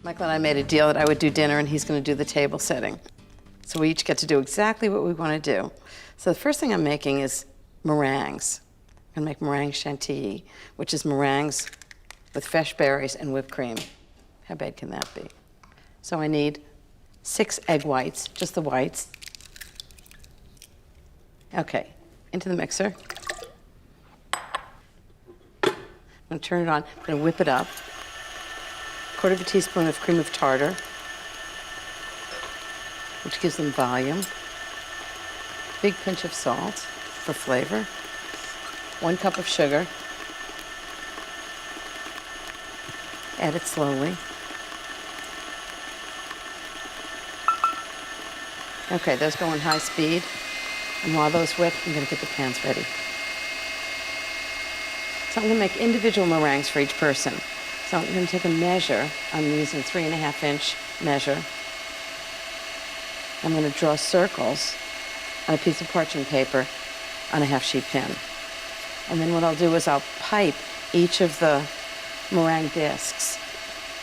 Michael and I made a deal that I would do dinner and he's going to do the table setting. So we each get to do exactly what we want to do. So the first thing I'm making is meringues. I'm going to make Meringues Chantilly, which is meringues with fresh berries and whipped cream. How bad can that be? So I need 6 egg whites, just the whites. Okay, into the mixer. I'm going to turn it on. I'm going to whip it up. 1/4 teaspoon of cream of tartar, which gives them volume. Big pinch of salt for flavor. 1 cup of sugar. Add it slowly. Okay, those go on high speed. And while those whip, I'm going to get the pans ready. So I'm going to make individual meringues for each person. So I'm going to take a measure. I'm using a 3.5-inch measure. I'm going to draw circles on a piece of parchment paper on a half-sheet pen. And then what I'll do is I'll pipe each of the meringue discs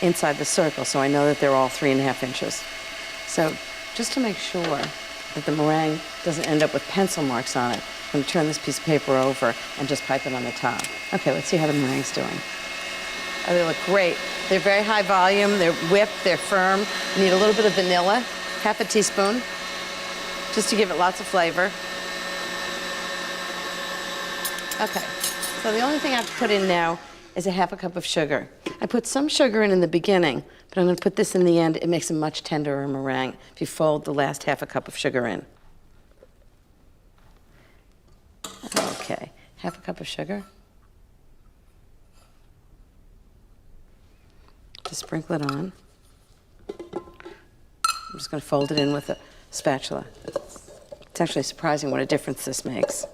inside the circle so I know that they're all 3.5 inches. So just to make sure that the meringue doesn't end up with pencil marks on it, I'm going to turn this piece of paper over and just pipe it on the top. Okay, let's see how the meringue's doing. Oh, they look great. They're very high volume, they're whipped, they're firm. You need a little bit of vanilla, 1/2 teaspoon, just to give it lots of flavor. Okay, so the only thing I have to put in now is a 1/2 cup of sugar. I put some sugar in the beginning, but I'm going to put this in the end. It makes a much tenderer meringue if you fold the last 1/2 cup of sugar in. Okay, 1/2 cup of sugar. Just sprinkle it on. I'm just going to fold it in with a spatula. It's actually surprising what a difference this makes.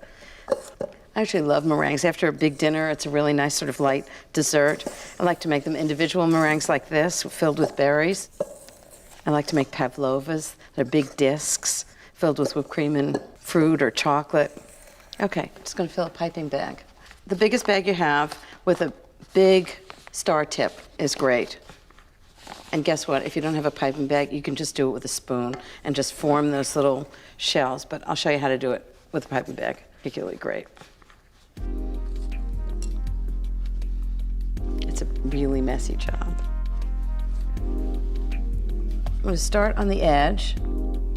I actually love meringues. After a big dinner, it's a really nice sort of light dessert. I like to make them individual meringues like this, filled with berries. I like to make pavlovas. They're big discs filled with whipped cream and fruit or chocolate. Okay, I'm just going to fill a piping bag. The biggest bag you have with a big star tip is great. And guess what? If you don't have a piping bag, you can just do it with a spoon and just form those little shells. But I'll show you how to do it with a piping bag. Particularly great. It's a really messy job. I'm going to start on the edge,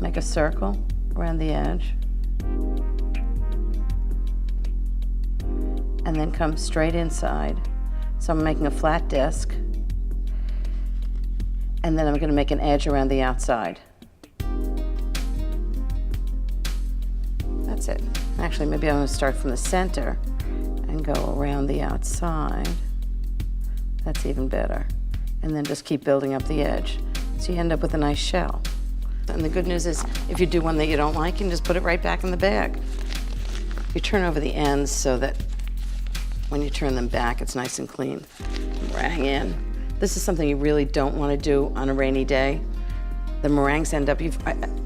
make a circle around the edge, and then come straight inside. So I'm making a flat disc, and then I'm going to make an edge around the outside. That's it. Actually, maybe I'm going to start from the center and go around the outside. That's even better. And then just keep building up the edge. So you end up with a nice shell. And the good news is, if you do one that you don't like, you can just put it right back in the bag. You turn over the ends so that when you turn them back, it's nice and clean. Meringue in. This is something you really don't want to do on a rainy day. The meringues end up,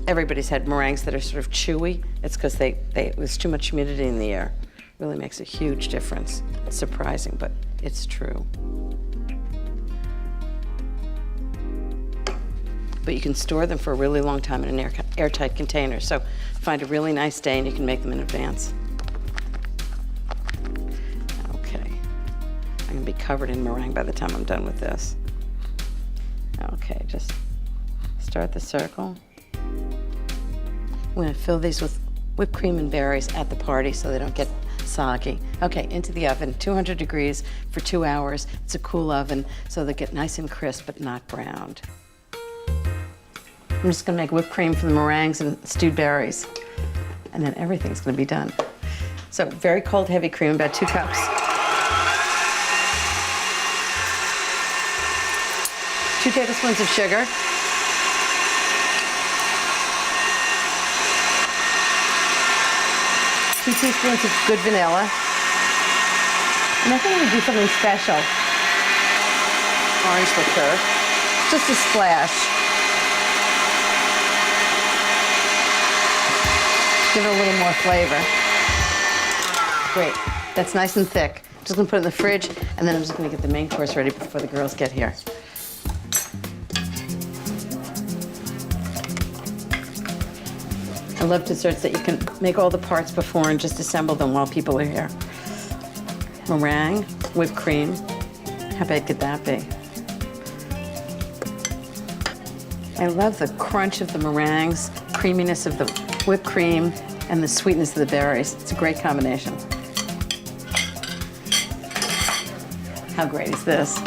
everybody's had meringues that are sort of chewy. It's because there's too much humidity in the air. It really makes a huge difference. It's surprising, but it's true. But you can store them for a really long time in an airtight container. So find a really nice day and you can make them in advance. Okay. I'm gonna be covered in meringue by the time I'm done with this. Okay, just start the circle. I'm going to fill these with whipped cream and berries at the party so they don't get soggy. Okay, into the oven, 200 degrees for 2 hours. It's a cool oven, so they get nice and crisp but not browned. I'm just going to make whipped cream for the meringues and stewed berries, and then everything's going to be done. So very cold, heavy cream, about 2 cups. 2 tablespoons of sugar. 2 teaspoons of good vanilla. And I think I'm going to do something special. Orange liqueur. Just a splash. Give it a little more flavor. Great. That's nice and thick. Just going to put it in the fridge, and then I'm just going to get the main course ready before the girls get here. I love desserts that you can make all the parts before and just assemble them while people are here. Meringue, whipped cream. How bad could that be? I love the crunch of the meringues, creaminess of the whipped cream, and the sweetness of the berries. It's a great combination. How great is this?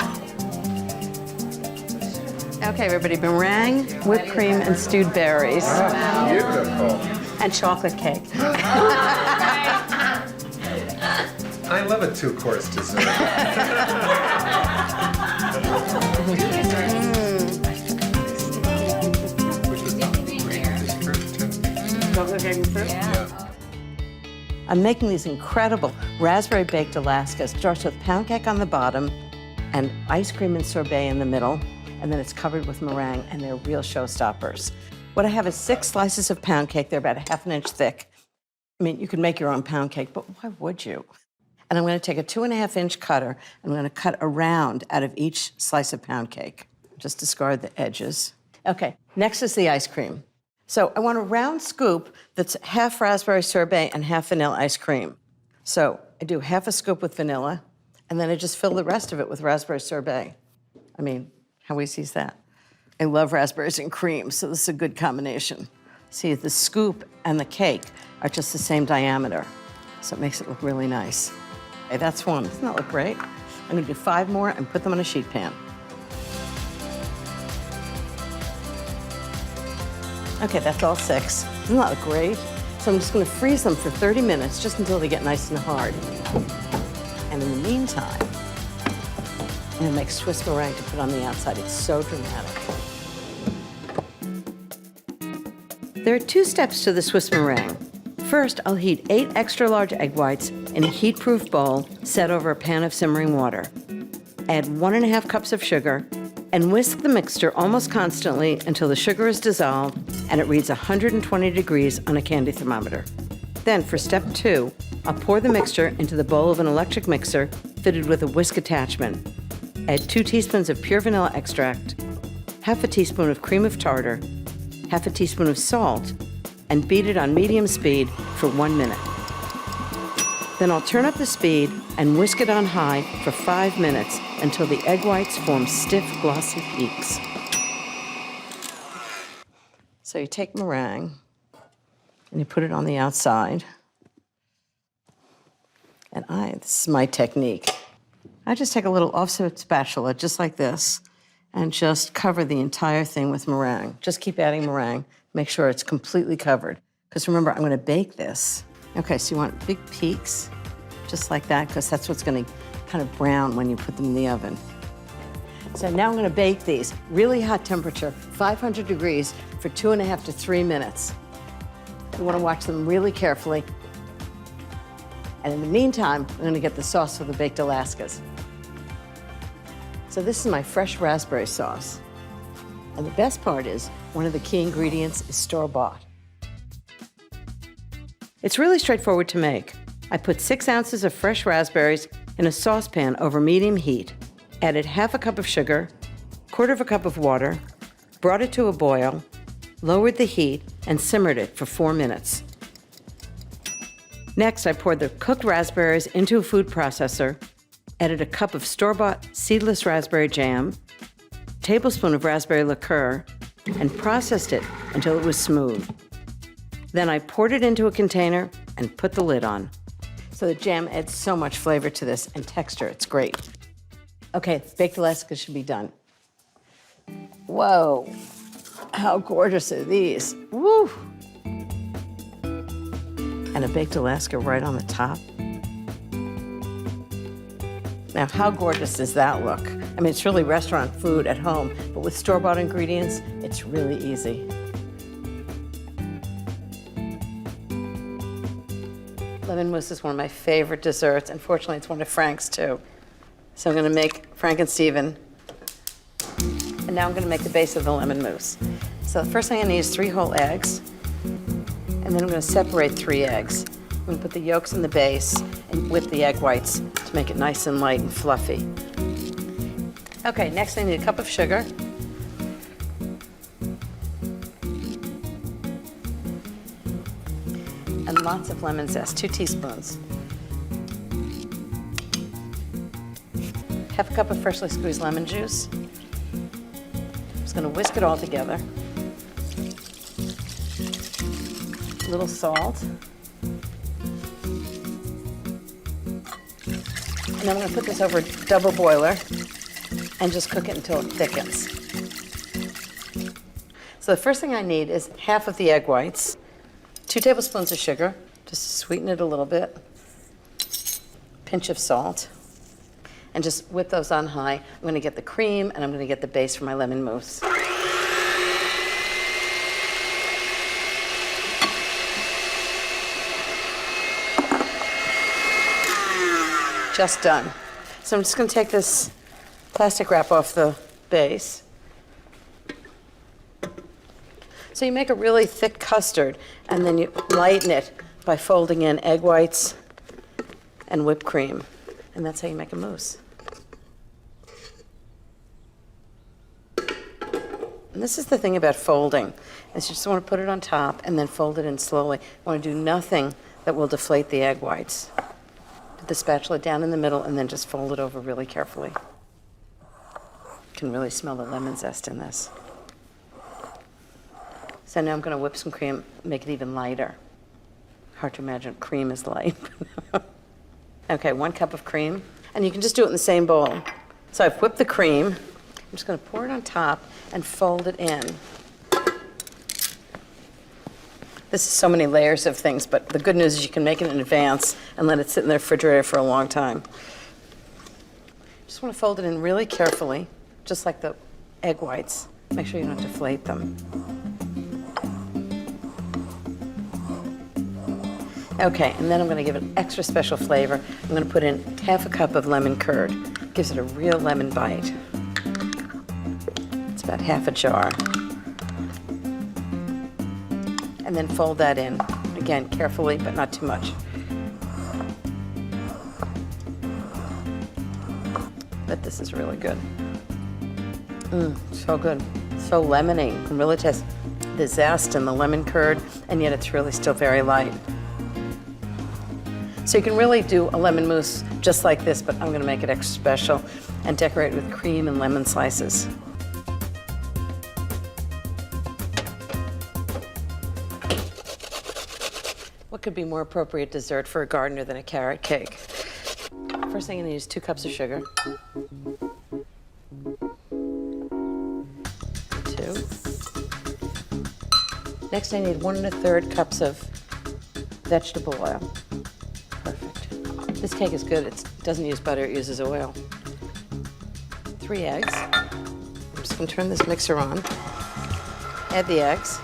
Okay, everybody, meringue, whipped cream, and stewed berries. Wow. Beautiful. And chocolate cake. I love a two-course dessert. Chocolate cake and fruit? Yeah. I'm making these incredible raspberry baked Alaskas. Starts with pound cake on the bottom and ice cream and sorbet in the middle, and then it's covered with meringue, and they're real showstoppers. What I have is 6 slices of pound cake. They're about a half an inch thick. I mean, you could make your own pound cake, but why would you? And I'm going to take a 2.5 inch cutter, and I'm going to cut a round out of each slice of pound cake. Just discard the edges. Okay, next is the ice cream. So I want a round scoop that's half raspberry sorbet and half vanilla ice cream. So I do half a scoop with vanilla, and then I just fill the rest of it with raspberry sorbet. I mean, how easy is that? I love raspberries and cream, so this is a good combination. See, the scoop and the cake are just the same diameter, so it makes it look really nice. Okay, that's one. Doesn't that look great? I'm gonna do 5 more and put them on a sheet pan. Okay, that's all 6. Doesn't that look great? So I'm just gonna freeze them for 30 minutes, just until they get nice and hard. And in the meantime, I'm gonna make Swiss meringue to put on the outside. It's so dramatic. There are 2 steps to the Swiss meringue. First, I'll heat 8 extra large egg whites in a heat-proof bowl set over a pan of simmering water. Add 1.5 cups of sugar and whisk the mixture almost constantly until the sugar is dissolved and it reads 120 degrees on a candy thermometer. Then, for step 2, I'll pour the mixture into the bowl of an electric mixer fitted with a whisk attachment. Add 2 teaspoons of pure vanilla extract, half a teaspoon of cream of tartar, half a teaspoon of salt, and beat it on medium speed for 1 minute. Then I'll turn up the speed and whisk it on high for 5 minutes until the egg whites form stiff, glossy peaks. So you take meringue and you put it on the outside. And this is my technique. I just take a little offset spatula, just like this, and just cover the entire thing with meringue. Just keep adding meringue. Make sure it's completely covered. Because remember, I'm gonna bake this. Okay, so you want big peaks, just like that, because that's what's gonna kind of brown when you put them in the oven. So now I'm gonna bake these, really hot temperature, 500 degrees, for 2.5 to 3 minutes. You wanna watch them really carefully. And in the meantime, I'm gonna get the sauce for the baked Alaskas. So this is my fresh raspberry sauce. And the best part is, one of the key ingredients is store-bought. It's really straightforward to make. I put 6 ounces of fresh raspberries in a saucepan over medium heat, added half a cup of sugar, 1/4 cup of water, brought it to a boil, lowered the heat, and simmered it for 4 minutes. Next, I poured the cooked raspberries into a food processor, added a cup of store-bought seedless raspberry jam, a tablespoon of raspberry liqueur, and processed it until it was smooth. Then I poured it into a container and put the lid on. So the jam adds so much flavor to this and texture. It's great. Okay, baked Alaskas should be done. Whoa, how gorgeous are these? Woo! And a baked Alaska right on the top. Now, how gorgeous does that look? I mean, it's really restaurant food at home, but with store-bought ingredients, it's really easy. Lemon mousse is one of my favorite desserts. Unfortunately, it's one of Frank's too. So I'm gonna make Frank and Steven. And now I'm gonna make the base of the lemon mousse. So the first thing I need is 3 whole eggs. And then I'm gonna separate 3 eggs. I'm gonna put the yolks in the base and whip the egg whites to make it nice and light and fluffy. Okay, next I need a cup of sugar. and lots of lemon zest, 2 teaspoons. Half a cup of freshly squeezed lemon juice. I'm just going to whisk it all together. A little salt. And then I'm going to put this over a double boiler and just cook it until it thickens. So the first thing I need is half of the egg whites, 2 tablespoons of sugar, just to sweeten it a little bit, pinch of salt, and just whip those on high. I'm going to get the cream and I'm going to get the base for my lemon mousse. Just done. So I'm just going to take this plastic wrap off the base. So you make a really thick custard and then you lighten it by folding in egg whites and whipped cream. And that's how you make a mousse. And this is the thing about folding, is you just want to put it on top and then fold it in slowly. You want to do nothing that will deflate the egg whites. Put the spatula down in the middle and then just fold it over really carefully. You can really smell the lemon zest in this. So now I'm going to whip some cream, make it even lighter. Hard to imagine cream is light. Okay, 1 cup of cream. And you can just do it in the same bowl. So I've whipped the cream. I'm just going to pour it on top and fold it in. This is so many layers of things, but the good news is you can make it in advance and let it sit in the refrigerator for a long time. Just want to fold it in really carefully, just like the egg whites. Make sure you don't deflate them. Okay, and then I'm going to give it extra special flavor. I'm going to put in half a cup of lemon curd. Gives it a real lemon bite. It's about half a jar. And then fold that in. Again, carefully, but not too much. But this is really good. So good. So lemony. You can really taste the zest and the lemon curd, and yet it's really still very light. So you can really do a lemon mousse just like this, but I'm going to make it extra special and decorate it with cream and lemon slices. What could be more appropriate dessert for a gardener than a carrot cake? First thing I'm going to use 2 cups of sugar. 2. Next I need 1 1/3 cups of vegetable oil. Perfect. This cake is good. It doesn't use butter, it uses oil. 3 eggs. I'm just going to turn this mixer on. Add the eggs.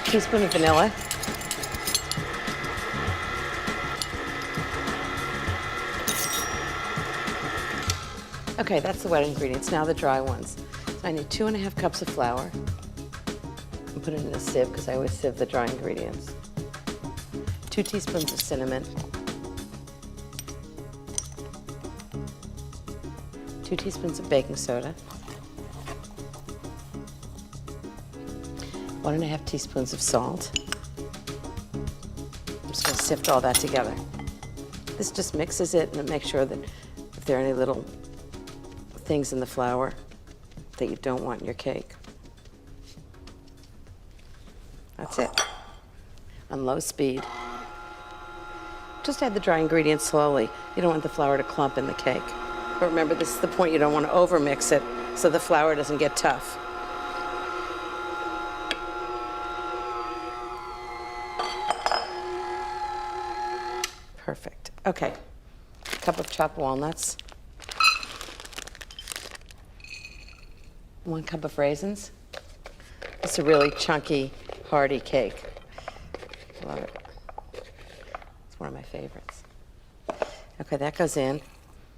Teaspoon of vanilla. Okay, that's the wet ingredients. Now the dry ones. So I need 2 1/2 cups of flour. And put it in a sieve because I always sieve the dry ingredients. 2 teaspoons of cinnamon. 2 teaspoons of baking soda. 1 1/2 teaspoons of salt. I'm just going to sift all that together. This just mixes it and it makes sure that if there are any little things in the flour that you don't want in your cake. That's it. On low speed. Just add the dry ingredients slowly. You don't want the flour to clump in the cake. But remember, this is the point, you don't want to overmix it so the flour doesn't get tough. Perfect. Okay. A cup of chopped walnuts. 1 cup of raisins. It's a really chunky, hearty cake. Love it. It's one of my favorites. Okay, that goes in.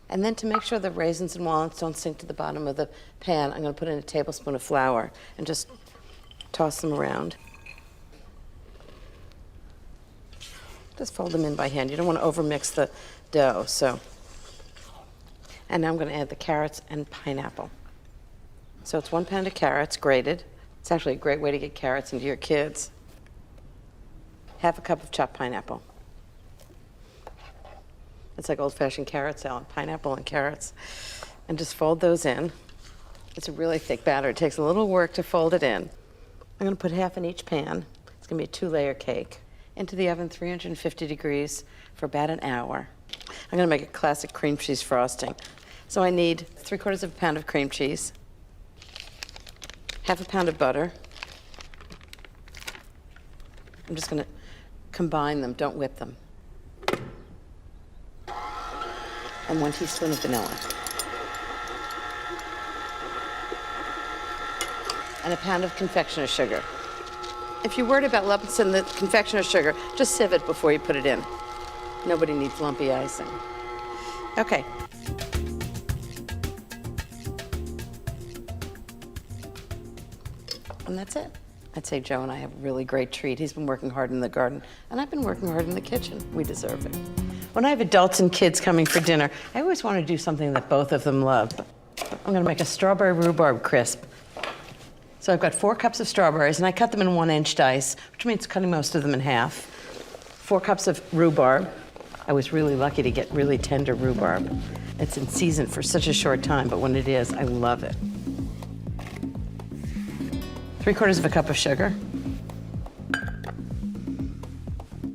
And then to make sure the raisins and walnuts don't sink to the bottom of the pan, I'm going to put in a tablespoon of flour and just toss them around. Just fold them in by hand. You don't want to overmix the dough, so. And now I'm going to add the carrots and pineapple. So it's 1 pound of carrots, grated, It's actually a great way to get carrots into your kids. Half a cup of chopped pineapple. It's like old-fashioned carrot salad, pineapple and carrots. And just fold those in. It's a really thick batter. It takes a little work to fold it in. I'm gonna put half in each pan. It's gonna be a 2-layer cake. Into the oven, 350 degrees for about an hour. I'm gonna make a classic cream cheese frosting. So I need 3/4 of a pound of cream cheese, half a pound of butter. I'm just gonna combine them, don't whip them. And 1 teaspoon of vanilla. And a pound of confectioner's sugar. If you're worried about lumps in the confectioner's sugar, just sieve it before you put it in. Nobody needs lumpy icing. Okay. And that's it. I'd say Joe and I have a really great treat. He's been working hard in the garden, and I've been working hard in the kitchen. We deserve it. When I have adults and kids coming for dinner, I always want to do something that both of them love. I'm going to make a strawberry rhubarb crisp. So I've got 4 cups of strawberries, and I cut them in 1-inch dice, which means cutting most of them in half. 4 cups of rhubarb. I was really lucky to get really tender rhubarb. It's in season for such a short time, but when it is, I love it. 3/4 of a cup of sugar.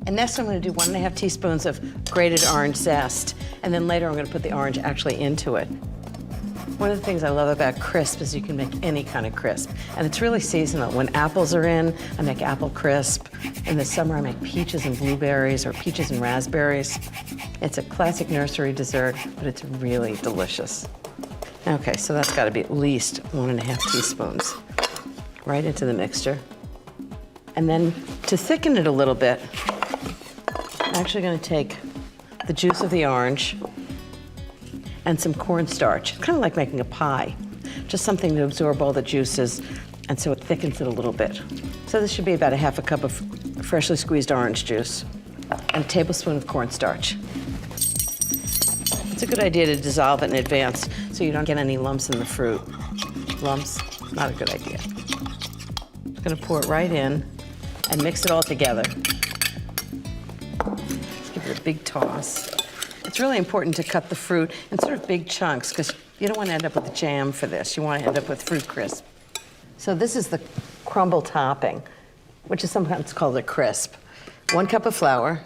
And next I'm going to do 1½ teaspoons of grated orange zest, and then later I'm going to put the orange actually into it. One of the things I love about crisp is you can make any kind of crisp, and it's really seasonal. When apples are in, I make apple crisp. In the summer, I make peaches and blueberries or peaches and raspberries. It's a classic nursery dessert, but it's really delicious. Okay, so that's got to be at least 1½ teaspoons. Right into the mixture. And then to thicken it a little bit, I'm actually going to take the juice of the orange and some cornstarch. It's kind of like making a pie, just something to absorb all the juices, and so it thickens it a little bit. So this should be about 1/2 cup of freshly squeezed orange juice and a tablespoon of cornstarch. It's a good idea to dissolve it in advance so you don't get any lumps in the fruit. Lumps, not a good idea. I'm gonna pour it right in and mix it all together. Let's give it a big toss. It's really important to cut the fruit in sort of big chunks because you don't want to end up with jam for this. You want to end up with fruit crisp. So this is the crumble topping, which is sometimes called a crisp. 1 cup of flour.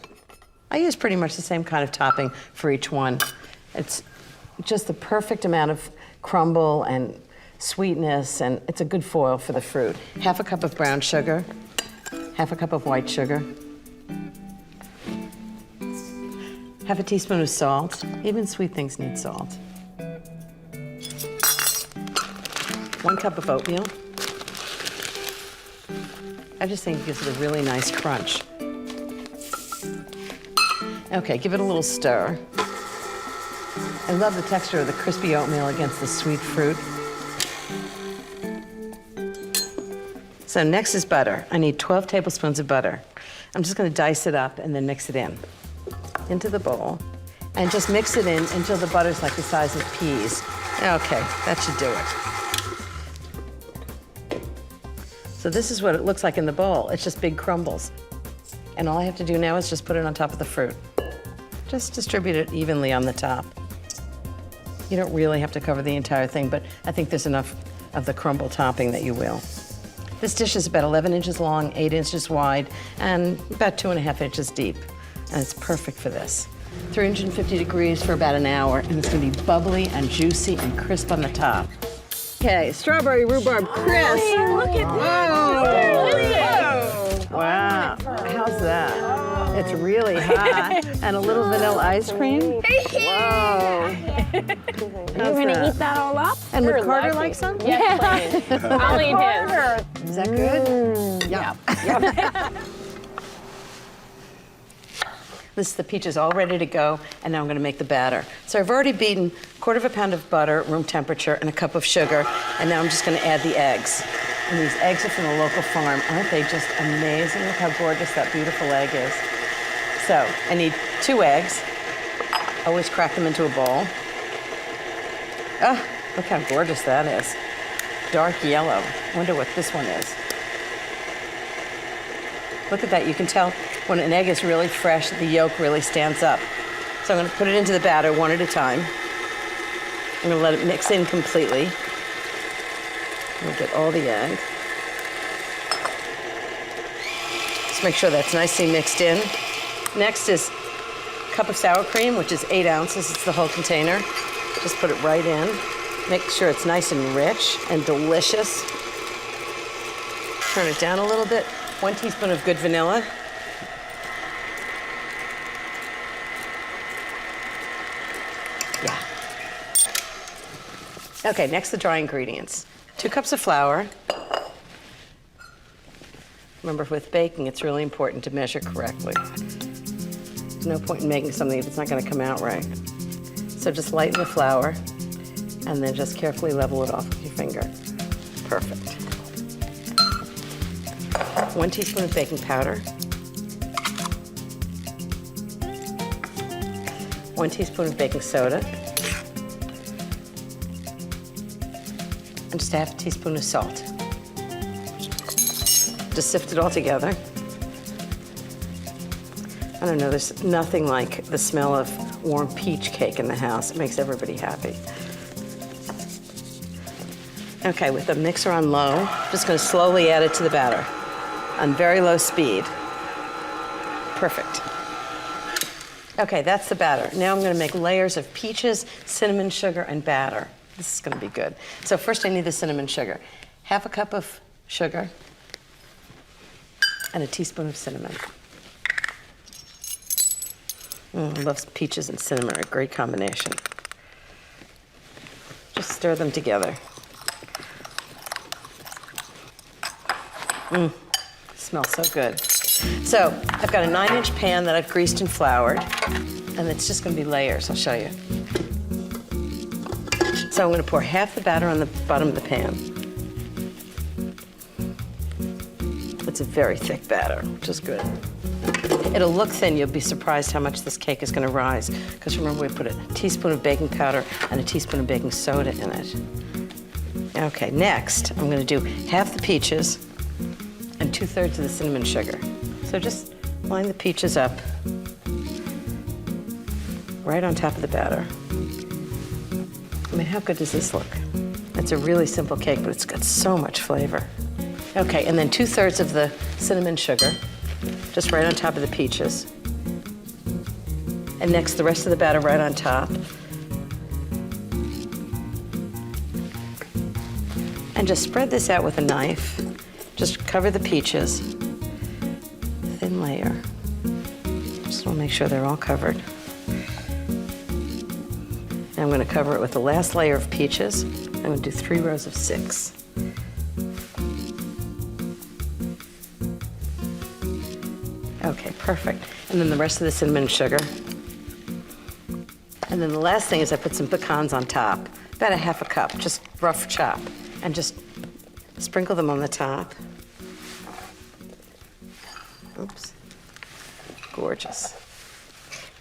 I use pretty much the same kind of topping for each one. It's just the perfect amount of crumble and sweetness, and it's a good foil for the fruit. 1/2 cup of brown sugar, 1/2 cup of white sugar, 1/2 teaspoon of salt. Even sweet things need salt. 1 cup of oatmeal. I just think it gives it a really nice crunch. Okay, give it a little stir. I love the texture of the crispy oatmeal against the sweet fruit. So next is butter. I need 12 tablespoons of butter. I'm just gonna dice it up and then mix it in. Into the bowl. And just mix it in until the butter's like the size of peas. Okay, that should do it. So this is what it looks like in the bowl. It's just big crumbles. And all I have to do now is just put it on top of the fruit. Just distribute it evenly on the top. You don't really have to cover the entire thing, but I think there's enough of the crumble topping that you will. This dish is about 11 inches long, 8 inches wide, and about 2½ inches deep. And it's perfect for this. 350 degrees for about an hour, and it's gonna be bubbly and juicy and crisp on the top. Okay, strawberry rhubarb crisp. Hey, look at that. Whoa. Wow, how's that? It's really hot. And a little vanilla ice cream. Whoa. You're gonna eat that all up? And would Carter like some? Yes, please. I'll eat his. Is that good? Yeah. This, the peach is all ready to go, and now I'm gonna make the batter. So I've already beaten 1/4 pound of butter, room temperature, and a cup of sugar, and now I'm just gonna add the eggs. And these eggs are from the local farm. Aren't they just amazing? Look how gorgeous that beautiful egg is. So I need 2 eggs. Always crack them into a bowl. Oh, look how gorgeous that is. dark yellow. I wonder what this one is. Look at that. You can tell when an egg is really fresh, the yolk really stands up. So I'm going to put it into the batter one at a time. I'm going to let it mix in completely. We'll get all the egg. Just make sure that's nicely mixed in. Next is a cup of sour cream, which is 8 ounces. It's the whole container. Just put it right in. Make sure it's nice and rich and delicious. Turn it down a little bit. 1 teaspoon of good vanilla. Yeah. Okay, next the dry ingredients. 2 cups of flour. Remember, with baking, it's really important to measure correctly. There's no point in making something if it's not going to come out right. So just lighten the flour, and then just carefully level it off with your finger. Perfect. 1 teaspoon of baking powder. 1 teaspoon of baking soda. And just 1/2 teaspoon of salt. Just sift it all together. I don't know, there's nothing like the smell of warm peach cake in the house. It makes everybody happy. Okay, with the mixer on low, I'm just going to slowly add it to the batter on very low speed. Perfect. Okay, that's the batter. Now I'm going to make layers of peaches, cinnamon sugar, and batter. This is going to be good. So first I need the cinnamon sugar. 1/2 cup of sugar and 1 teaspoon of cinnamon. I love peaches and cinnamon, a great combination. Just stir them together. Smells so good. So I've got a 9-inch pan that I've greased and floured, and it's just going to be layers. I'll show you. So I'm going to pour half the batter on the bottom of the pan. It's a very thick batter, which is good. It'll look thin. You'll be surprised how much this cake is going to rise. Because remember, we put a teaspoon of baking powder and a teaspoon of baking soda in it. Okay, next, I'm going to do half the peaches and 2/3 of the cinnamon sugar. So just line the peaches up right on top of the batter. I mean, how good does this look? It's a really simple cake, but it's got so much flavor. Okay, and then 2/3 of the cinnamon sugar, just right on top of the peaches. And next, the rest of the batter right on top. And just spread this out with a knife. Just cover the peaches. Thin layer. Just want to make sure they're all covered. And I'm going to cover it with the last layer of peaches. I'm going to do 3 rows of 6. Okay, perfect. And then the rest of the cinnamon sugar. And then the last thing is I put some pecans on top, about 1/2 cup, just rough chop, and just sprinkle them on the top. Oops, gorgeous.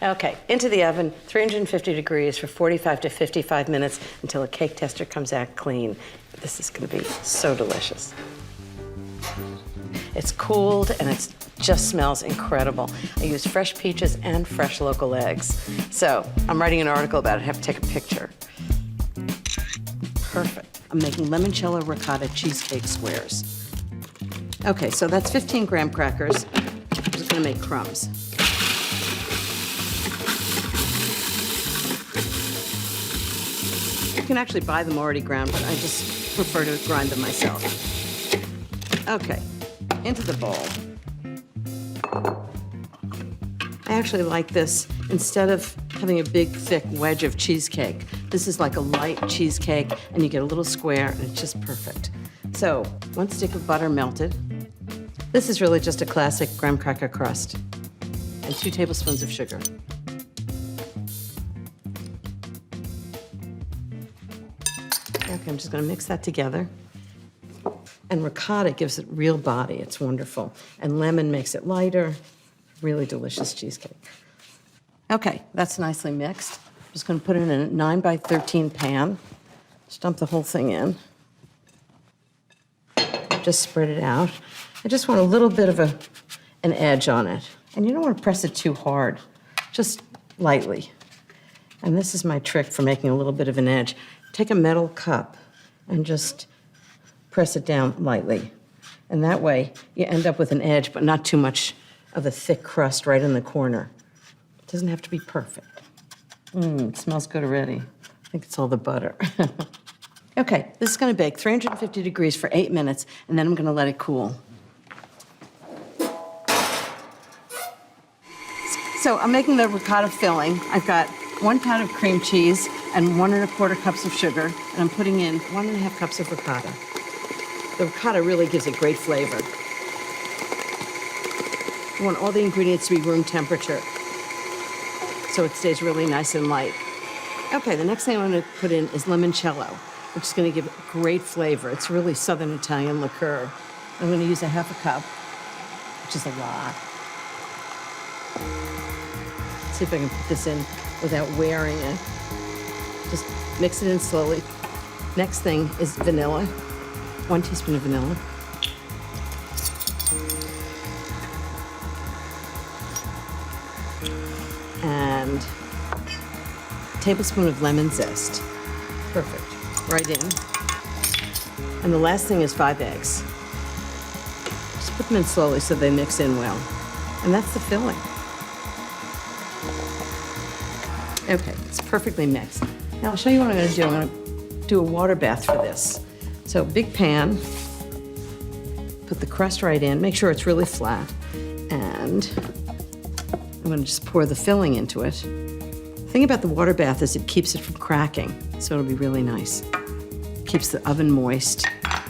Okay, into the oven, 350 degrees for 45 to 55 minutes until a cake tester comes out clean. This is gonna be so delicious. It's cooled and it just smells incredible. I use fresh peaches and fresh local eggs. So I'm writing an article about it. I have to take a picture. Perfect. I'm making limoncello ricotta cheesecake squares. Okay, so that's 15 graham crackers. I'm just gonna make crumbs. You can actually buy them already ground, but I just prefer to grind them myself. Okay, into the bowl. I actually like this instead of having a big, thick wedge of cheesecake. This is like a light cheesecake, and you get a little square, and it's just perfect. So, 1 stick of butter melted. This is really just a classic graham cracker crust. And 2 tablespoons of sugar. Okay, I'm just gonna mix that together. And ricotta gives it real body. It's wonderful. And lemon makes it lighter. Really delicious cheesecake. Okay, that's nicely mixed. I'm just gonna put it in a 9 by 13 pan. Just dump the whole thing in. just spread it out. I just want a little bit of an edge on it. And you don't want to press it too hard, just lightly. And this is my trick for making a little bit of an edge. Take a metal cup and just press it down lightly. And that way you end up with an edge, but not too much of a thick crust right in the corner. It doesn't have to be perfect. It smells good already. I think it's all the butter. Okay, this is going to bake 350 degrees for 8 minutes, and then I'm going to let it cool. So I'm making the ricotta filling. I've got 1 pound of cream cheese and 1 1/4 cups of sugar, and I'm putting in 1 1/2 cups of ricotta. The ricotta really gives it great flavor. You want all the ingredients to be room temperature, so it stays really nice and light. Okay, the next thing I'm going to put in is limoncello, which is going to give it great flavor. It's really Southern Italian liqueur. I'm going to use 1/2 cup, which is a lot. See if I can put this in without wearing it. Just mix it in slowly. Next thing is vanilla, 1 teaspoon of vanilla. And a tablespoon of lemon zest. Perfect. Right in. And the last thing is 5 eggs. Just put them in slowly so they mix in well. And that's the filling. Okay, it's perfectly mixed. Now I'll show you what I'm going to do. I'm going to do a water bath for this. So big pan, put the crust right in, make sure it's really flat, and I'm going to just pour the filling into it. The thing about the water bath is it keeps it from cracking, so it'll be really nice. Keeps the oven moist. I'm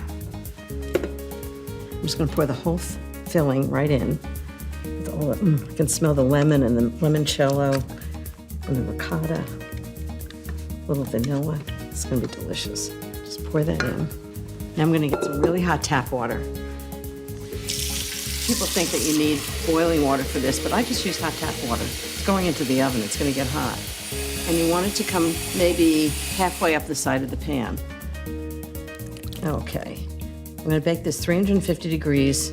just going to pour the whole filling right in. With all I can smell the lemon and the limoncello and the ricotta, a little vanilla. It's going to be delicious. Just pour that in. Now I'm going to get some really hot tap water. People think that you need boiling water for this, but I just use hot tap water. It's going into the oven. It's going to get hot. And you want it to come maybe halfway up the side of the pan. Okay. I'm going to bake this 350 degrees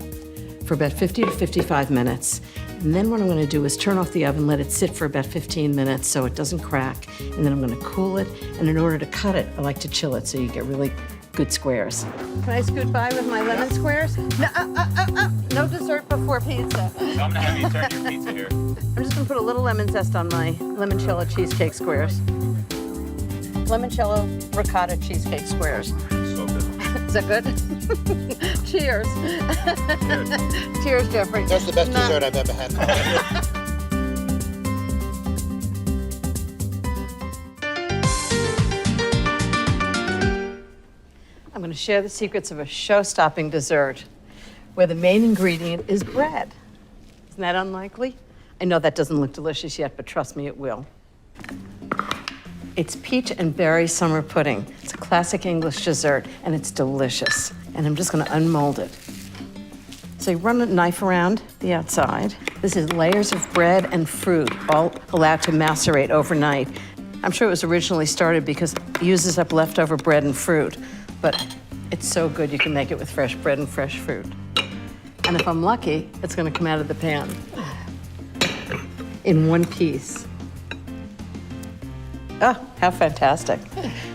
for about 50 to 55 minutes. And then what I'm going to do is turn off the oven, let it sit for about 15 minutes so it doesn't crack. And then I'm going to cool it. And in order to cut it, I like to chill it so you get really good squares. Can I scoot by with my lemon squares? No dessert before pizza. So I'm gonna have you turn your pizza here. I'm just gonna put a little lemon zest on my limoncello cheesecake squares. Limoncello ricotta cheesecake squares. So good. Is that good? Cheers. Cheers, Jeffrey. That's the best dessert I've ever had. I'm going to share the secrets of a show-stopping dessert where the main ingredient is bread. Isn't that unlikely? I know that doesn't look delicious yet, but trust me, it will. It's peach and berry summer pudding. It's a classic English dessert, and it's delicious. And I'm just going to unmold it. So you run a knife around the outside. This is layers of bread and fruit, all allowed to macerate overnight. I'm sure it was originally started because it uses up leftover bread and fruit. But it's so good you can make it with fresh bread and fresh fruit. And if I'm lucky, it's going to come out of the pan in one piece. Oh, how fantastic.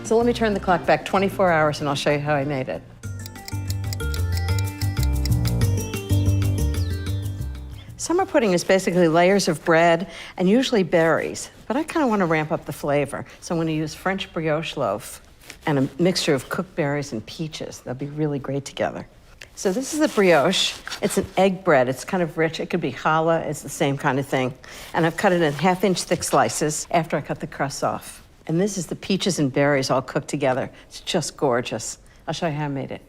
So let me turn the clock back 24 hours and I'll show you how I made it. Summer pudding is basically layers of bread and usually berries, but I kind of want to ramp up the flavor. So I'm going to use French brioche loaf and a mixture of cooked berries and peaches. They'll be really great together. So this is the brioche. It's an egg bread. It's kind of rich. It could be challah. It's the same kind of thing. And I've cut it in 1/2-inch thick slices after I cut the crust off. And this is the peaches and berries all cooked together. It's just gorgeous. I'll show you how I made it.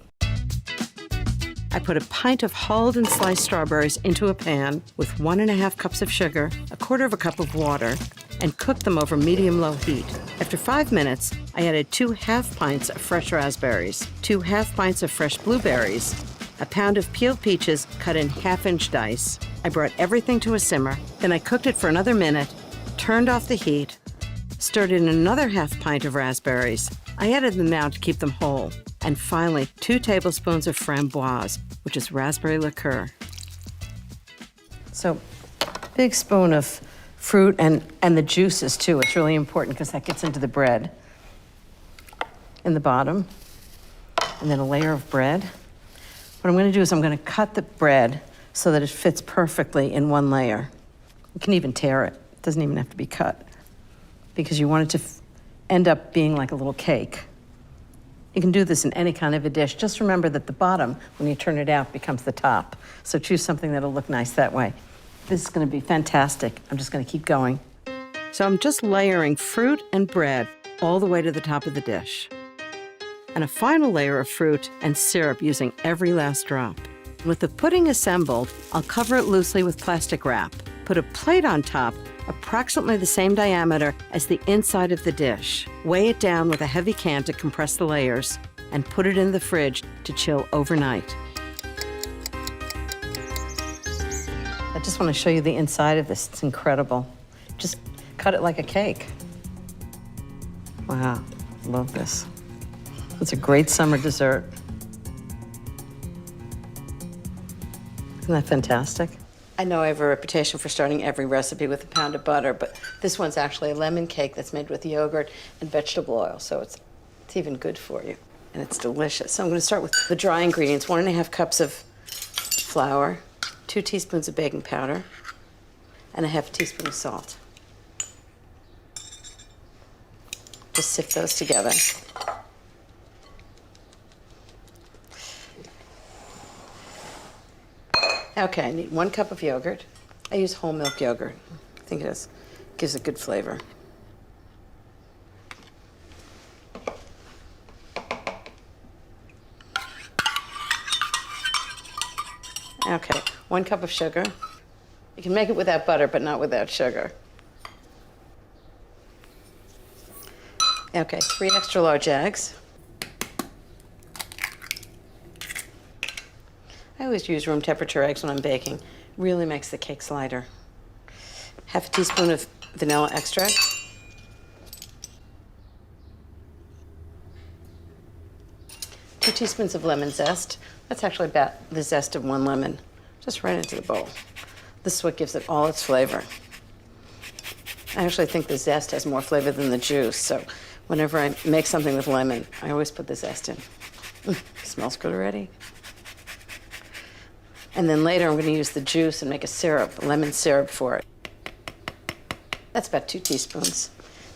I put a pint of hulled and sliced strawberries into a pan with 1 1/2 cups of sugar, 1/4 cup of water, and cooked them over medium-low heat. After 5 minutes, I added 2 half pints of fresh raspberries, 2 half pints of fresh blueberries, a pound of peeled peaches cut in 1/2-inch dice. I brought everything to a simmer, then I cooked it for another minute, turned off the heat, stirred in another 1/2 pint of raspberries. I added them now to keep them whole. And finally, 2 tablespoons of framboise, which is raspberry liqueur. So, big spoon of fruit and the juices too. It's really important because that gets into the bread in the bottom. And then a layer of bread. What I'm going to do is I'm going to cut the bread so that it fits perfectly in one layer. You can even tear it. It doesn't even have to be cut because you want it to end up being like a little cake. You can do this in any kind of a dish. Just remember that the bottom, when you turn it out, becomes the top. So choose something that'll look nice that way. This is going to be fantastic. I'm just going to keep going. So I'm just layering fruit and bread all the way to the top of the dish. And a final layer of fruit and syrup using every last drop. With the pudding assembled, I'll cover it loosely with plastic wrap. Put a plate on top, approximately the same diameter as the inside of the dish. Weigh it down with a heavy can to compress the layers, and put it in the fridge to chill overnight. I just want to show you the inside of this. It's incredible. Just cut it like a cake. Wow, love this. It's a great summer dessert. Isn't that fantastic? I know I have a reputation for starting every recipe with a pound of butter, but this one's actually a lemon cake that's made with yogurt and vegetable oil, so it's even good for you, and it's delicious. So I'm going to start with the dry ingredients. 1½ cups of flour, 2 teaspoons of baking powder, and ½ teaspoon of salt. Just sift those together. Okay, I need 1 cup of yogurt. I use whole milk yogurt. I think it gives a good flavor. Okay, 1 cup of sugar. You can make it without butter, but not without sugar. Okay, 3 extra large eggs. I always use room temperature eggs when I'm baking. Really makes the cakes lighter. ½ teaspoon of vanilla extract. Two teaspoons of lemon zest. That's actually about the zest of 1 lemon. Just right into the bowl. This is what gives it all its flavor. I actually think the zest has more flavor than the juice, so whenever I make something with lemon, I always put the zest in. Smells good already. And then later I'm going to use the juice and make a syrup, a lemon syrup for it. That's about 2 teaspoons.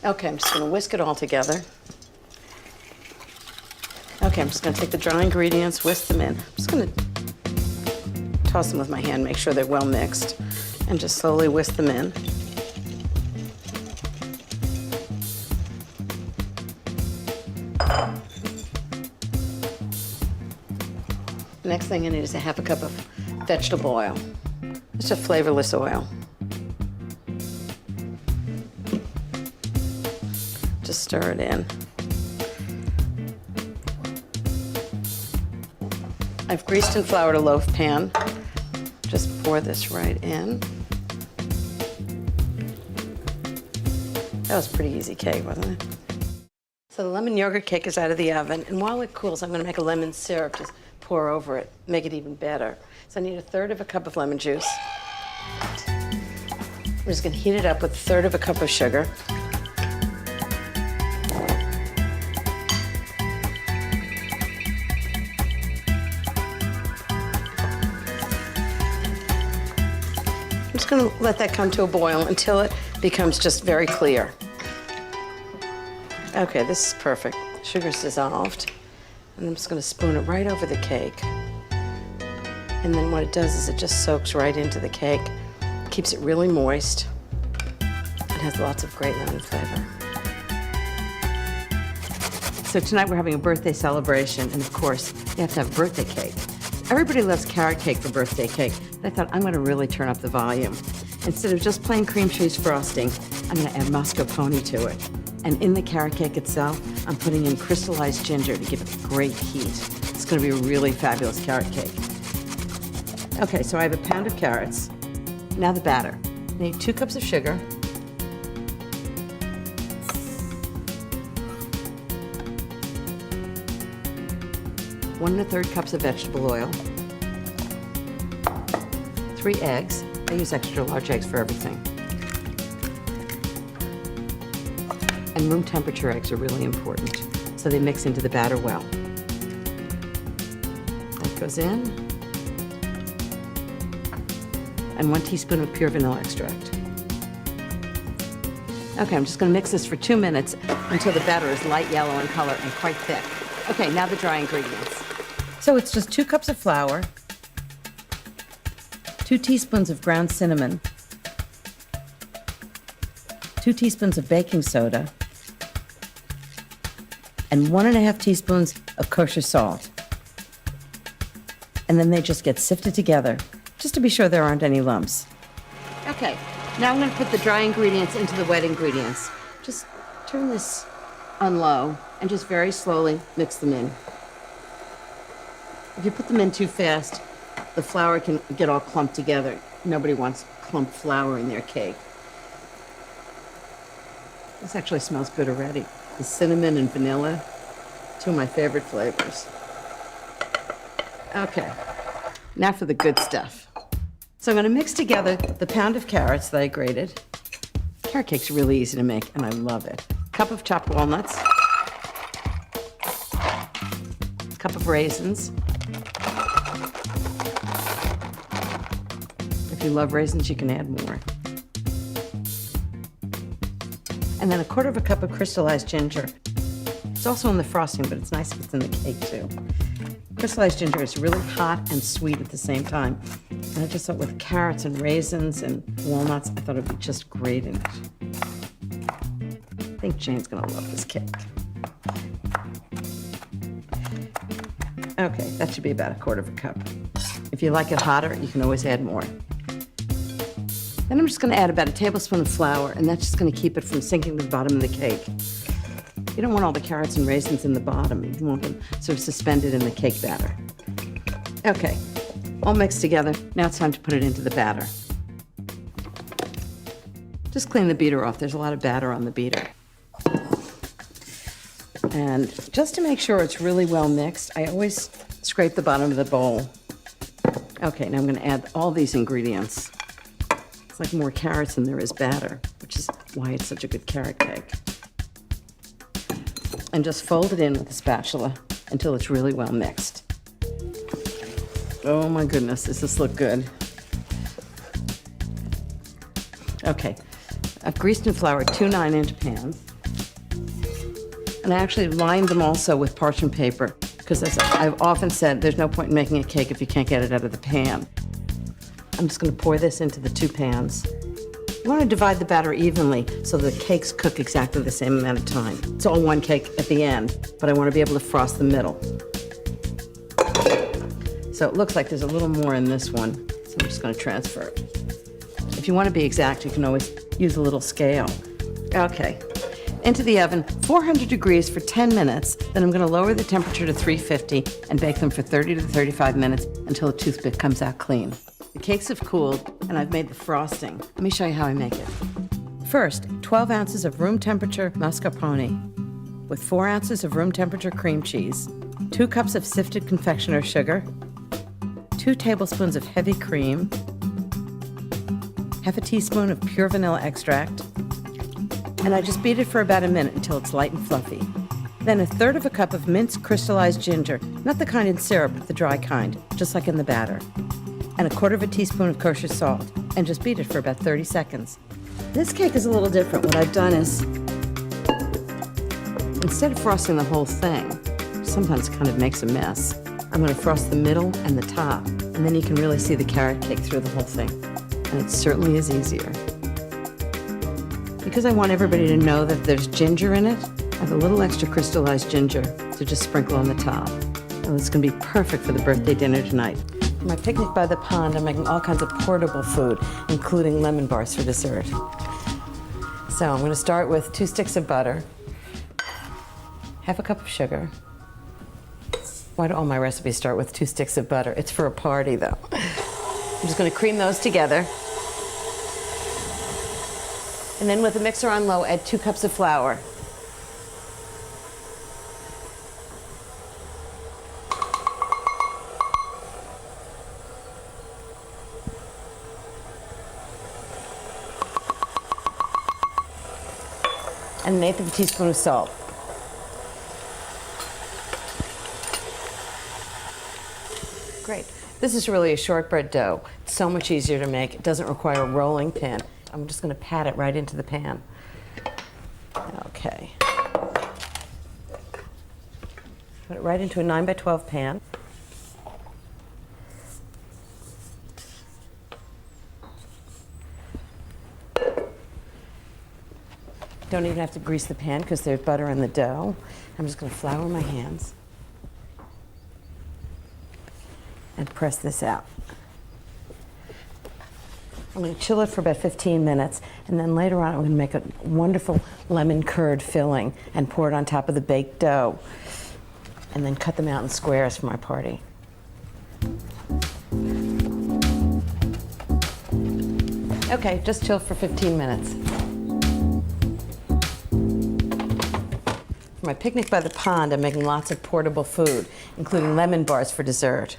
Okay, I'm just going to whisk it all together. Okay, I'm just going to take the dry ingredients, whisk them in. I'm just going to toss them with my hand, make sure they're well mixed, and just slowly whisk them in. The next thing I need is ½ cup of vegetable oil. It's a flavorless oil. Just stir it in. I've greased and floured a loaf pan. Just pour this right in. That was a pretty easy cake, wasn't it? So the lemon yogurt cake is out of the oven, and while it cools, I'm going to make a lemon syrup. Just pour over it, make it even better. So I need 1/3 cup of lemon juice. I'm just going to heat it up with 1/3 cup of sugar. I'm just going to let that come to a boil until it becomes just very clear. Okay, this is perfect. Sugar's dissolved. And I'm just going to spoon it right over the cake. And then what it does is it just soaks right into the cake, keeps it really moist, and has lots of great lemon flavor. So tonight we're having a birthday celebration, and of course, you have to have birthday cake. Everybody loves carrot cake for birthday cake, but I thought I'm going to really turn up the volume. Instead of just plain cream cheese frosting, I'm going to add mascarpone to it. And in the carrot cake itself, I'm putting in crystallized ginger to give it great heat. It's going to be a really fabulous carrot cake. Okay, so I have a pound of carrots. Now the batter. I need 2 cups of sugar. 1 1/3 cups of vegetable oil, 3 eggs. I use extra large eggs for everything. And room temperature eggs are really important, so they mix into the batter well. That goes in. And 1 teaspoon of pure vanilla extract. Okay, I'm just gonna mix this for 2 minutes until the batter is light yellow in color and quite thick. Okay, now the dry ingredients. So it's just 2 cups of flour, 2 teaspoons of ground cinnamon, 2 teaspoons of baking soda, and 1 1/2 teaspoons of kosher salt. And then they just get sifted together, just to be sure there aren't any lumps. Okay, now I'm gonna put the dry ingredients into the wet ingredients. Just turn this on low and just very slowly mix them in. If you put them in too fast, the flour can get all clumped together. Nobody wants clumped flour in their cake. This actually smells good already. The cinnamon and vanilla, 2 of my favorite flavors. Okay, now for the good stuff. So I'm gonna mix together the pound of carrots that I grated. Carrot cake's really easy to make, and I love it. Cup of chopped walnuts. Cup of raisins. If you love raisins, you can add more. And then 1/4 cup of crystallized ginger. It's also in the frosting, but it's nice if it's in the cake too. Crystallized ginger is really hot and sweet at the same time. And I just thought with carrots and raisins and walnuts, I thought it'd be just great in it. I think Jane's gonna love this cake. Okay, that should be about 1/4 cup. If you like it hotter, you can always add more. Then I'm just gonna add about 1 tablespoon of flour, and that's just gonna keep it from sinking to the bottom of the cake. You don't want all the carrots and raisins in the bottom. You want them sort of suspended in the cake batter. Okay, all mixed together. Now it's time to put it into the batter. Just clean the beater off. There's a lot of batter on the beater. And just to make sure it's really well mixed, I always scrape the bottom of the bowl. Okay, now I'm gonna add all these ingredients. It's like more carrots than there is batter, which is why it's such a good carrot cake. And just fold it in with a spatula until it's really well mixed. Oh my goodness, does this look good? Okay, I've greased and floured 2 9-inch pans. And I actually lined them also with parchment paper, because as I've often said, there's no point in making a cake if you can't get it out of the pan. I'm just gonna pour this into the 2 pans. You wanna divide the batter evenly so the cakes cook exactly the same amount of time. It's all one cake at the end, but I wanna be able to frost the middle. So it looks like there's a little more in this one, so I'm just gonna transfer it. If you wanna be exact, you can always use a little scale. Okay, into the oven, 400 degrees for 10 minutes, then I'm gonna lower the temperature to 350 and bake them for 30 to 35 minutes until the toothpick comes out clean. The cakes have cooled, and I've made the frosting. Let me show you how I make it. First, 12 ounces of room temperature mascarpone with 4 ounces of room temperature cream cheese, 2 cups of sifted confectioner sugar, 2 tablespoons of heavy cream, half a teaspoon of pure vanilla extract, and I just beat it for about a minute until it's light and fluffy. Then 1/3 cup of minced crystallized ginger, not the kind in syrup, but the dry kind, just like in the batter, and 1/4 teaspoon of kosher salt, and just beat it for about 30 seconds. This cake is a little different. What I've done is, instead of frosting the whole thing, sometimes it kind of makes a mess, I'm gonna frost the middle and the top, and then you can really see the carrot cake through the whole thing. And it certainly is easier. Because I want everybody to know that there's ginger in it, I have a little extra crystallized ginger to just sprinkle on the top. And it's gonna be perfect for the birthday dinner tonight. For my picnic by the pond, I'm making all kinds of portable food, including lemon bars for dessert. So I'm gonna start with 2 sticks of butter, half a cup of sugar. Why do all my recipes start with 2 sticks of butter? It's for a party, though. I'm just gonna cream those together. And then with the mixer on low, add 2 cups of flour. and 1/8 of a teaspoon of salt. Great. This is really a shortbread dough. It's so much easier to make. It doesn't require a rolling pin. I'm just going to pat it right into the pan. Okay. Put it right into a 9 by 12 pan. Don't even have to grease the pan because there's butter in the dough. I'm just going to flour my hands and press this out. I'm going to chill it for about 15 minutes, and then later on I'm going to make a wonderful lemon curd filling and pour it on top of the baked dough, and then cut them out in squares for my party. Okay, just chill for 15 minutes. For my picnic by the pond, I'm making lots of portable food, including lemon bars for dessert.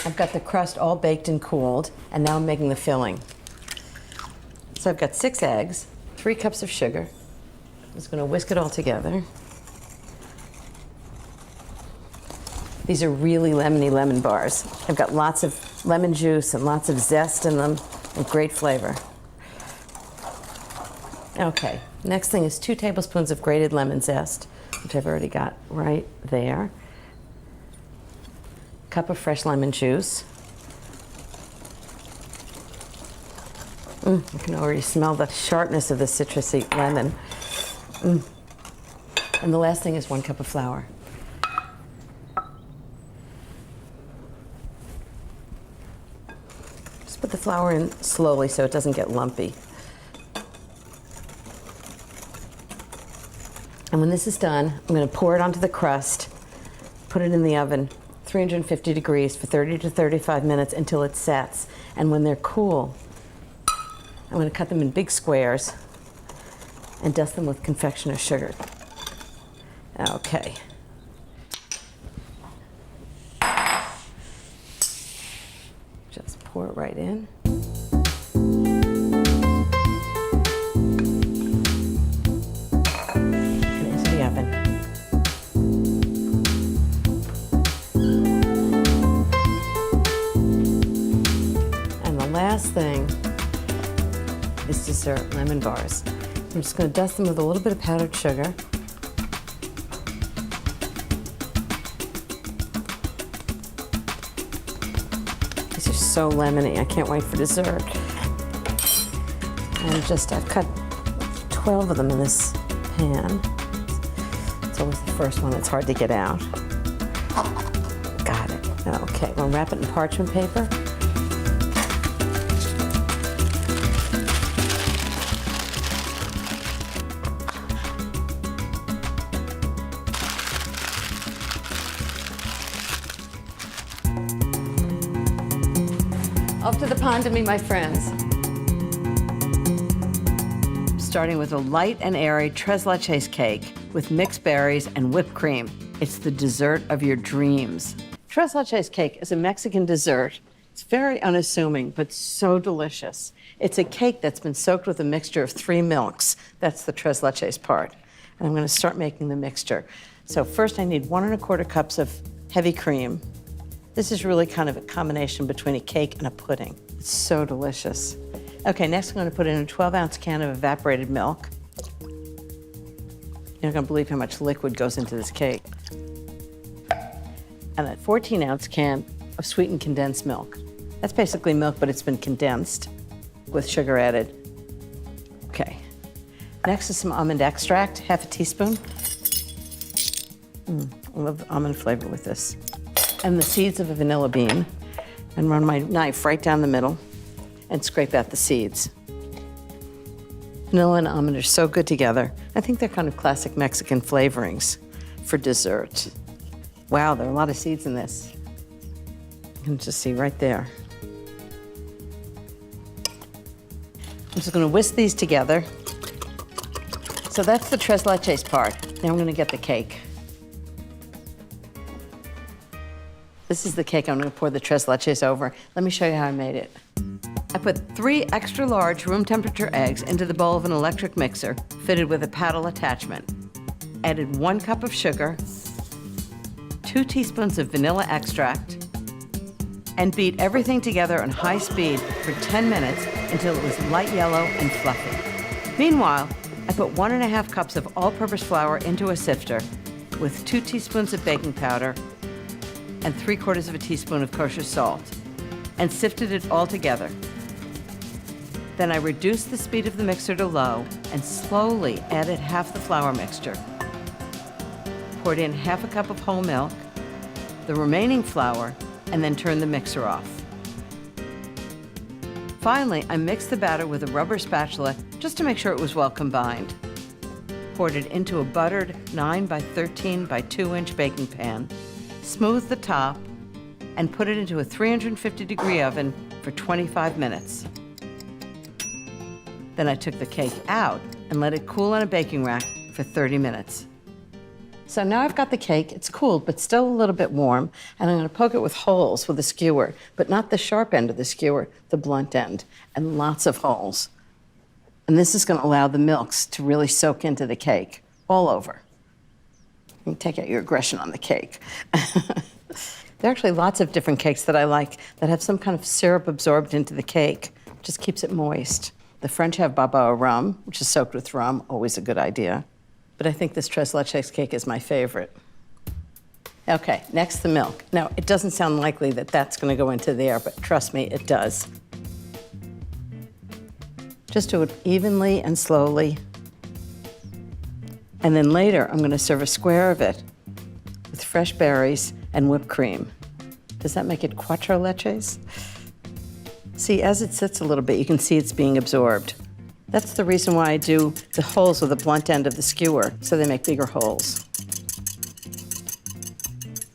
I've got the crust all baked and cooled, and now I'm making the filling. So I've got 6 eggs, 3 cups of sugar. I'm just going to whisk it all together. These are really lemony lemon bars. I've got lots of lemon juice and lots of zest in them, and great flavor. Okay, next thing is 2 tablespoons of grated lemon zest, which I've already got right there. Cup of fresh lemon juice. I can already smell the sharpness of the citrusy lemon. And the last thing is 1 cup of flour. Just put the flour in slowly so it doesn't get lumpy. And when this is done, I'm going to pour it onto the crust, put it in the oven, 350 degrees for 30 to 35 minutes until it sets. And when they're cool, I'm going to cut them in big squares and dust them with confectioner's sugar. Okay. Just pour it right in. And into the oven. Last thing is dessert lemon bars. I'm just going to dust them with a little bit of powdered sugar. These are so lemony. I can't wait for dessert. And I've cut 12 of them in this pan. It's always the first one that's hard to get out. Got it. Okay, we'll wrap it in parchment paper. Off to the pond to meet my friends. Starting with a light and airy tres leches cake with mixed berries and whipped cream. It's the dessert of your dreams. Tres leches cake is a Mexican dessert. It's very unassuming, but so delicious. It's a cake that's been soaked with a mixture of 3 milks. That's the tres leches part. And I'm going to start making the mixture. So first I need 1 1/4 cups of heavy cream. This is really kind of a combination between a cake and a pudding. It's so delicious. Okay, next I'm going to put in a 12-ounce can of evaporated milk. You're not going to believe how much liquid goes into this cake. And a 14-ounce can of sweetened condensed milk. That's basically milk, but it's been condensed with sugar added. Okay. Next is some almond extract, 1/2 teaspoon. I love the almond flavor with this. And the seeds of a vanilla bean, and run my knife right down the middle and scrape out the seeds. Vanilla and almond are so good together. I think they're kind of classic Mexican flavorings for dessert. Wow, there are a lot of seeds in this. You can just see right there. I'm just going to whisk these together. So that's the tres leches part. Now I'm going to get the cake. This is the cake I'm going to pour the tres leches over. Let me show you how I made it. I put 3 extra large room temperature eggs into the bowl of an electric mixer fitted with a paddle attachment. Added 1 cup of sugar, 2 teaspoons of vanilla extract, and beat everything together on high speed for 10 minutes until it was light yellow and fluffy. Meanwhile, I put 1½ cups of all-purpose flour into a sifter with 2 teaspoons of baking powder and 3/4 of a teaspoon of kosher salt, and sifted it all together. Then I reduced the speed of the mixer to low and slowly added half the flour mixture. Poured in ½ a cup of whole milk, the remaining flour, and then turned the mixer off. Finally, I mixed the batter with a rubber spatula just to make sure it was well combined. Poured it into a buttered 9 by 13 by 2-inch baking pan, smoothed the top, and put it into a 350-degree oven for 25 minutes. Then I took the cake out and let it cool on a baking rack for 30 minutes. So now I've got the cake, it's cooled, but still a little bit warm, and I'm gonna poke it with holes with a skewer, but not the sharp end of the skewer, the blunt end, and lots of holes. And this is gonna allow the milks to really soak into the cake, all over. You can take out your aggression on the cake. There are actually lots of different cakes that I like that have some kind of syrup absorbed into the cake, just keeps it moist. The French have baba au rum, which is soaked with rum, always a good idea. But I think this tres leches cake is my favorite. Okay, next the milk. Now, it doesn't sound likely that that's gonna go into there, but trust me, it does. Just do it evenly and slowly. And then later, I'm gonna serve a square of it with fresh berries and whipped cream. Does that make it cuatro leches? See, as it sits a little bit, you can see it's being absorbed. That's the reason why I do the holes with the blunt end of the skewer, so they make bigger holes.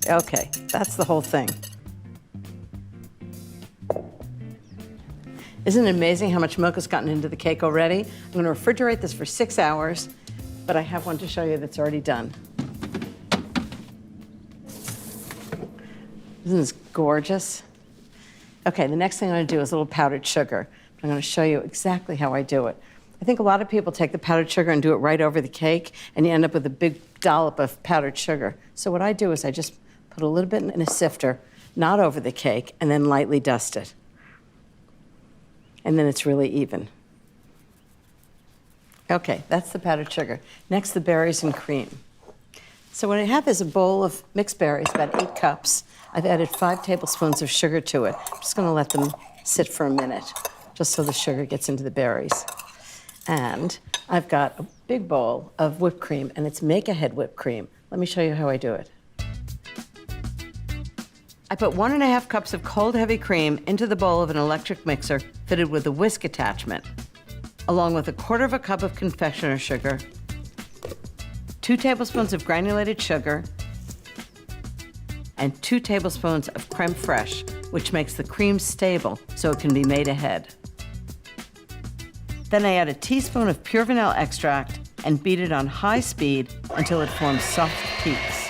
Okay, that's the whole thing. Isn't it amazing how much milk has gotten into the cake already? I'm gonna refrigerate this for 6 hours, but I have one to show you that's already done. Isn't this gorgeous? Okay, the next thing I'm gonna do is a little powdered sugar. I'm gonna show you exactly how I do it. I think a lot of people take the powdered sugar and do it right over the cake, and you end up with a big dollop of powdered sugar. So what I do is I just put a little bit in a sifter, not over the cake, and then lightly dust it. And then it's really even. Okay, that's the powdered sugar. Next, the berries and cream. So what I have is a bowl of mixed berries, about 8 cups. I've added 5 tablespoons of sugar to it. I'm just gonna let them sit for a minute, just so the sugar gets into the berries. And I've got a big bowl of whipped cream, and it's make-ahead whipped cream. Let me show you how I do it. I put 1½ cups of cold, heavy cream into the bowl of an electric mixer fitted with a whisk attachment, along with 1/4 cup of confectioner sugar, 2 tablespoons of granulated sugar, and 2 tablespoons of creme fraiche, which makes the cream stable so it can be made ahead. Then I add a teaspoon of pure vanilla extract and beat it on high speed until it forms soft peaks.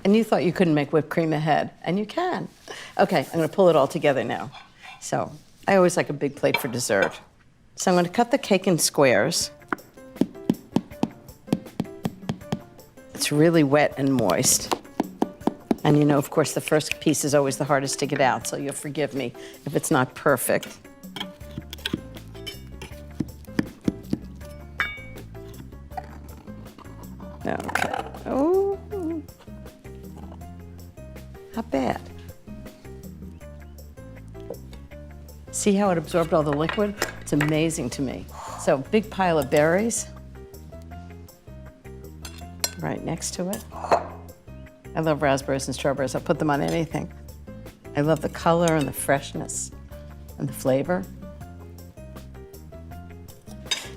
And you thought you couldn't make whipped cream ahead, and you can. Okay, I'm gonna pull it all together now. So I always like a big plate for dessert. So I'm gonna cut the cake in squares. It's really wet and moist. And you know, of course, the first piece is always the hardest to get out, so you'll forgive me if it's not perfect. Okay. Oh, not bad. See how it absorbed all the liquid? It's amazing to me. So, big pile of berries right next to it. I love raspberries and strawberries. I'll put them on anything. I love the color and the freshness and the flavor.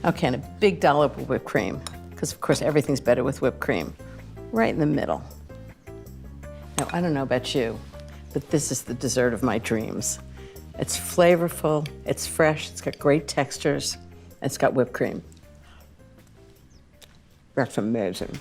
Okay, and a big dollop of whipped cream, because of course everything's better with whipped cream. Right in the middle. Now, I don't know about you, but this is the dessert of my dreams. It's flavorful, it's fresh, it's got great textures, and it's got whipped cream. That's amazing.